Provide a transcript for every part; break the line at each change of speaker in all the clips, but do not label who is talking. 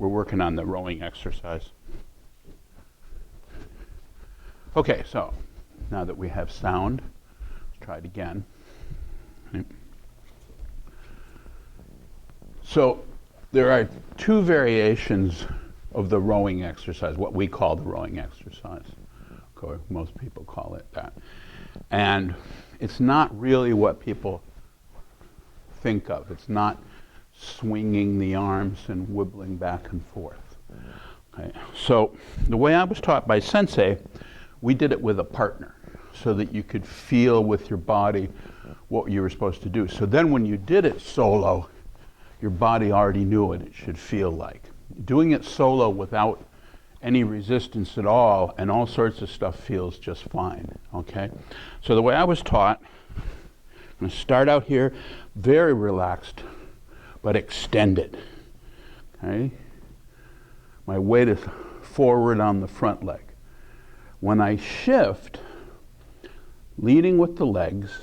We're working on the rowing exercise. Okay, so now that we have sound, let's try it again. Okay. So there are two variations of the rowing exercise, what we call the rowing exercise. Of course, most people call it that. And it's not really what people think of. It's not swinging the arms and wibbling back and forth. Okay. So the way I was taught by Sensei, we did it with a partner so that you could feel with your body what you were supposed to do. So then when you did it solo, your body already knew what it should feel like. Doing it solo without any resistance at all and all sorts of stuff feels just fine, okay? So the way I was taught, I'm going to start out here very relaxed, but extended, okay? My weight is forward on the front leg. When I shift, leading with the legs,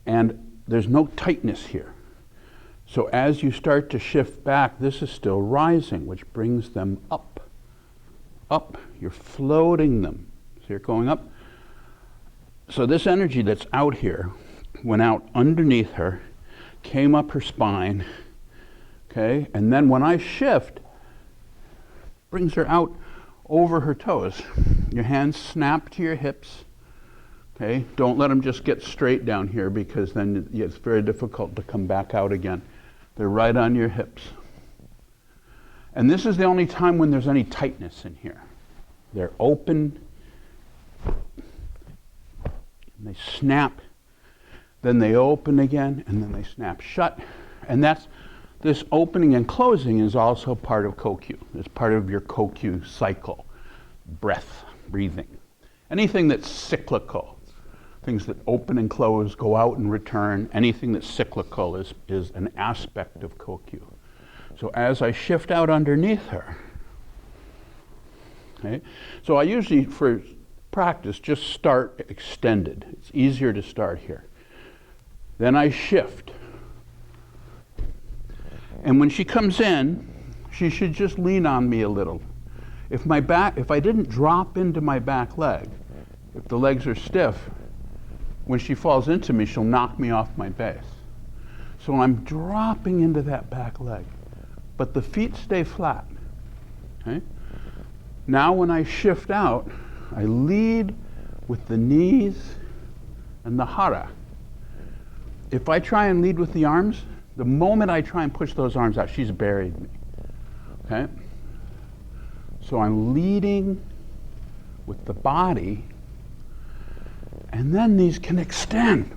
and there's no tightness here. So as you start to shift back, this is still rising, which brings them up. Up, you're floating them. So you're going up. So this energy that's out here went out underneath her, came up her spine, okay? And then when I shift, brings her out over her toes. Your hands snap to your hips, okay? Don't let them just get straight down here because then it's very difficult to come back out again. They're right on your hips. And this is the only time when there's any tightness in here. They're open, and they snap, then they open again, and then they snap shut. And that's, this opening and closing is also part of Kokyu. It's part of your Kokyu cycle, breath, breathing. Anything that's cyclical, things that open and close, go out and return, anything that's cyclical is an aspect of Kokyu. So as I shift out underneath her, okay, so I usually, for practice, just start extended. It's easier to start here. Then I shift. And when she comes in, she should just lean on me a little. If I didn't drop into my back leg, if the legs are stiff, when she falls into me, she'll knock me off my base. So I'm dropping into that back leg, but the feet stay flat. Okay? Now when I shift out, I lead with the knees and the hara. If I try and lead with the arms, the moment I try and push those arms out, she's buried me. Okay? So I'm leading with the body, and then these can extend.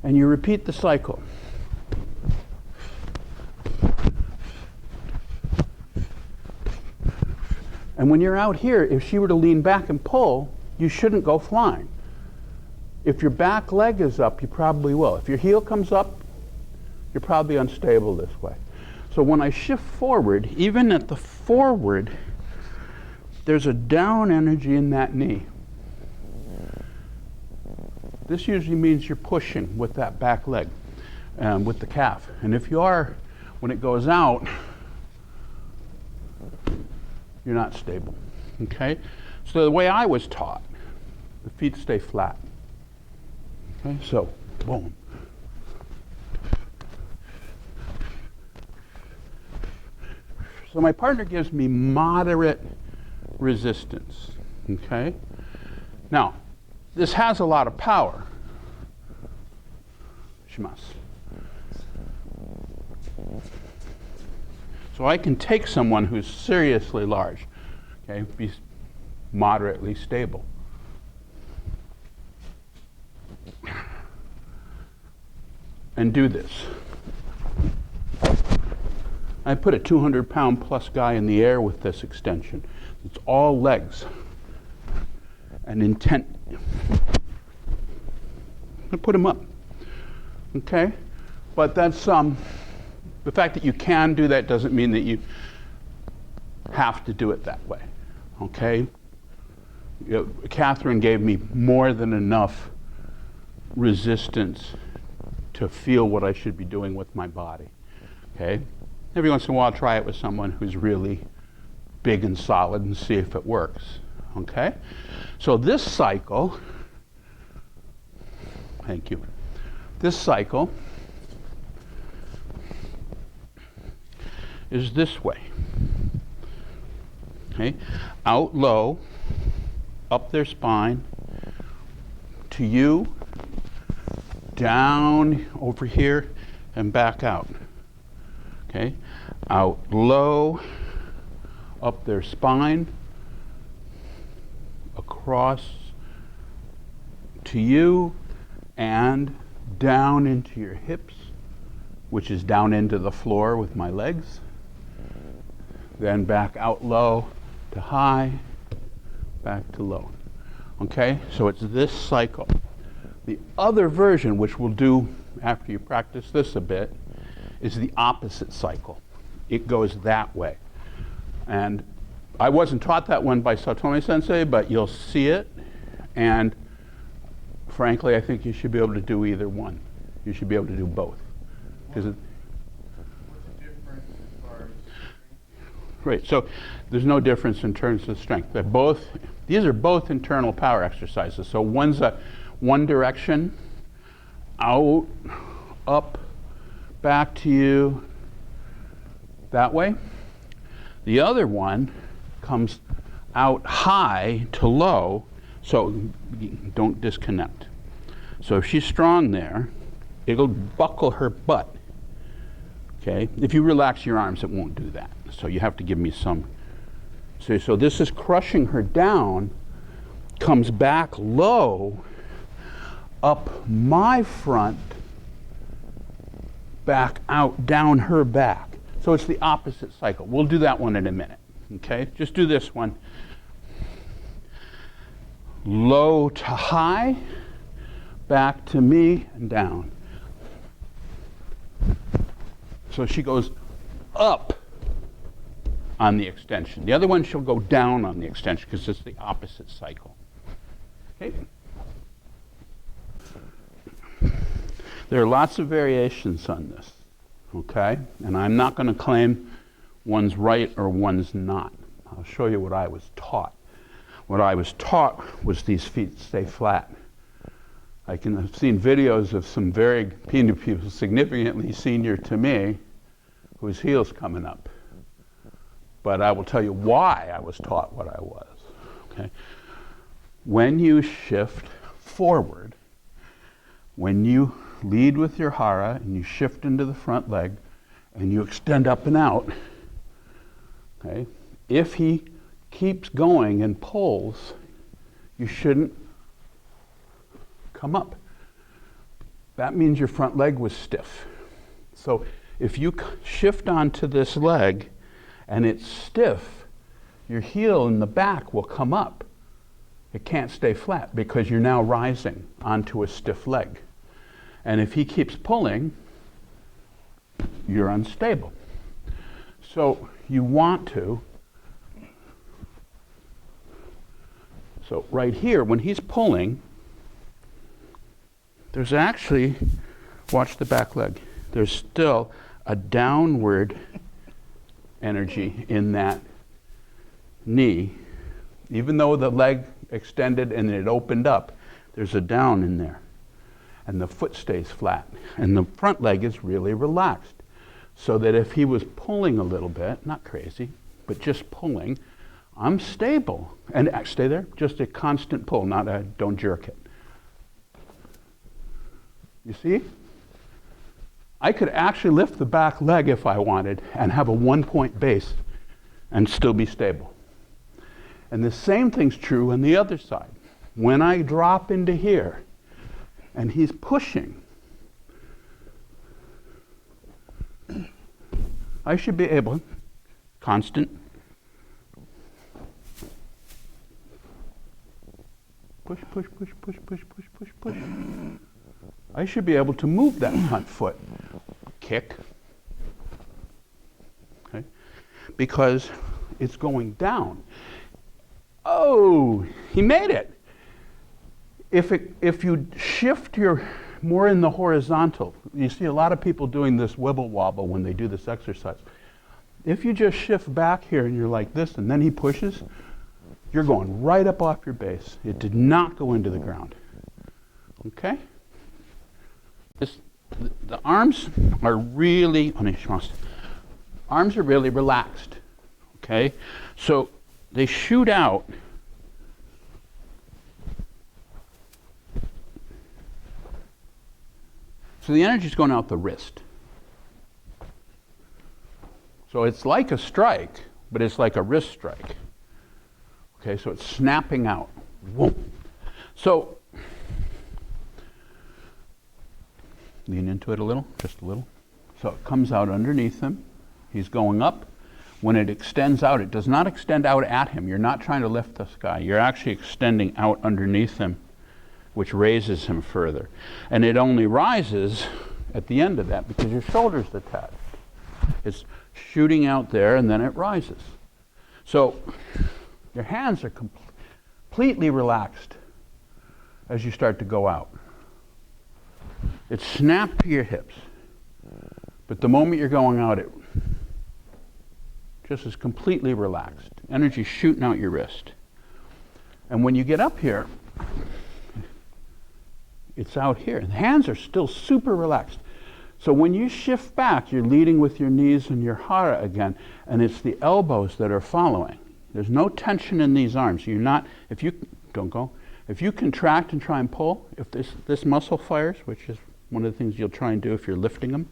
And you repeat the cycle. And when you're out here, if she were to lean back and pull, you shouldn't go flying. If your back leg is up, you probably will. If your heel comes up, you're probably unstable this way. So when I shift forward, even at the forward, there's a down energy in that knee. This usually means you're pushing with that back leg, with the calf. And if you are, when it goes out, you're not stable, okay? So the way I was taught, the feet stay flat. Okay, so, boom. So my partner gives me moderate resistance, okay? Now, this has a lot of power. Shimasu. So I can take someone who's seriously large, okay, be moderately stable. And do this. I put a 200-pound plus guy in the air with this extension. It's all legs and intent. I put him up, okay? But that's the fact that you can do that doesn't mean that you have to do it that way, okay? You know, Catherine gave me more than enough resistance to feel what I should be doing with my body. Okay? Every once in a while, I'll try it with someone who's really big and solid and see if it works. Okay? So this cycle, thank you. This cycle is this way. Okay? Out low, up their spine, to you, down over here, and back out. Okay? Out low, up their spine, across to you, and down into your hips, which is down into the floor with my legs. Then back out low to high, back to low. Okay? So it's this cycle. The other version, which we'll do after you practice this a bit, is the opposite cycle. It goes that way. And I wasn't taught that one by Saotome Sensei, but you'll see it. And frankly, I think you should be able to do either one. You should be able to do both. What's the difference as far as strength? Right. So there's no difference in terms of strength. These are both internal power exercises. So one's one direction, out, up, back to you, that way. The other one comes out high to low, so don't disconnect. So if she's strong there, it'll buckle her butt. Okay? If you relax your arms, it won't do that. So you have to give me some. So this is crushing her down, comes back low, up my front, back out, down her back. So it's the opposite cycle. We'll do that one in a minute. Okay? Just do this one. Low to high, back to me, and down. So she goes up on the extension. The other one, she'll go down on the extension because it's the opposite cycle. Okay? There are lots of variations on this, okay? And I'm not going to claim one's right or one's not. I'll show you what I was taught. What I was taught was these feet stay flat. I've seen videos of some very people significantly senior to me whose heel's coming up. But I will tell you why I was taught what I was, okay? When you shift forward, when you lead with your hara and you shift into the front leg and you extend up and out, okay? If he keeps going and pulls, you shouldn't come up. That means your front leg was stiff. So if you shift onto this leg and it's stiff, your heel in the back will come up. It can't stay flat because you're now rising onto a stiff leg. And if he keeps pulling, you're unstable. So you want to, so right here, when he's pulling, there's actually, watch the back leg, there's still a downward energy in that knee. Even though the leg extended and it opened up, there's a down in there. And the foot stays flat. And the front leg is really relaxed. So that if he was pulling a little bit, not crazy, but just pulling, I'm stable. And stay there, just a constant pull, not a don't jerk it. You see? I could actually lift the back leg if I wanted and have a 1-point base and still be stable. And the same thing's true on the other side. When I drop into here and he's pushing, I should be able, constant, push, push, push, push, push, push, push, push. I should be able to move that front foot, kick, okay? Because it's going down. Oh, he made it. If you shift your more in the horizontal. You see a lot of people doing this wibble wobble when they do this exercise. If you just shift back here and you're like this and then he pushes, you're going right up off your base. It did not go into the ground. Okay? The arms are really, arms are really relaxed. Okay? So they shoot out. So the energy is going out the wrist. So it's like a strike, but it's like a wrist strike. Okay, so it's snapping out. Whoom. So lean into it a little, just a little. So it comes out underneath him. He's going up. When it extends out, it does not extend out at him. You're not trying to lift this guy. You're actually extending out underneath him, which raises him further. And it only rises at the end of that because your shoulder's attached. It's shooting out there and then it rises. So your hands are completely relaxed as you start to go out. It's snapped to your hips. But the moment you're going out, it just is completely relaxed. Energy shooting out your wrist. And when you get up here, it's out here. The hands are still super relaxed. So when you shift back, you're leading with your knees and your hara again, and it's the elbows that are following. There's no tension in these arms. You're not, if you, don't go, if you contract and try and pull, if this muscle fires, which is one of the things you'll try and do if you're lifting them,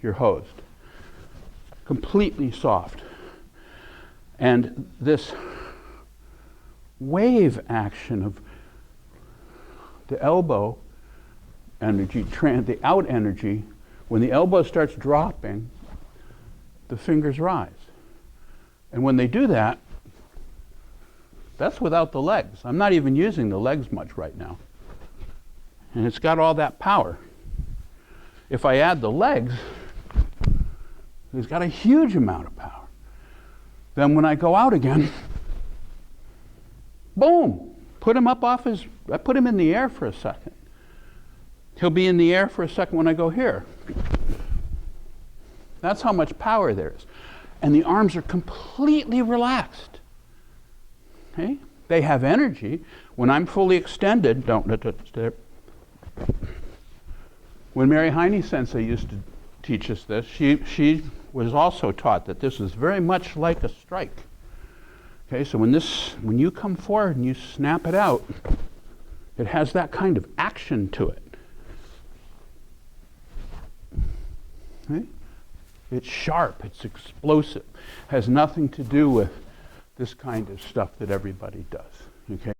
you're hosed. Completely soft. And this wave action of the elbow energy, the out energy, when the elbow starts dropping, the fingers rise. And when they do that, that's without the legs. I'm not even using the legs much right now. And it's got all that power. If I add the legs, it's got a huge amount of power. Then when I go out again, boom, put him up off his, I put him in the air for a second. He'll be in the air for a second when I go here. That's how much power there is. And the arms are completely relaxed. Okay? They have energy. When I'm fully extended, when Mary Heine Sensei used to teach us this, she was also taught that this is very much like a strike. Okay, so when you come forward and you snap it out, it has that kind of action to it. Okay? It's sharp, it's explosive, has nothing to do with this kind of stuff that everybody does. Okay?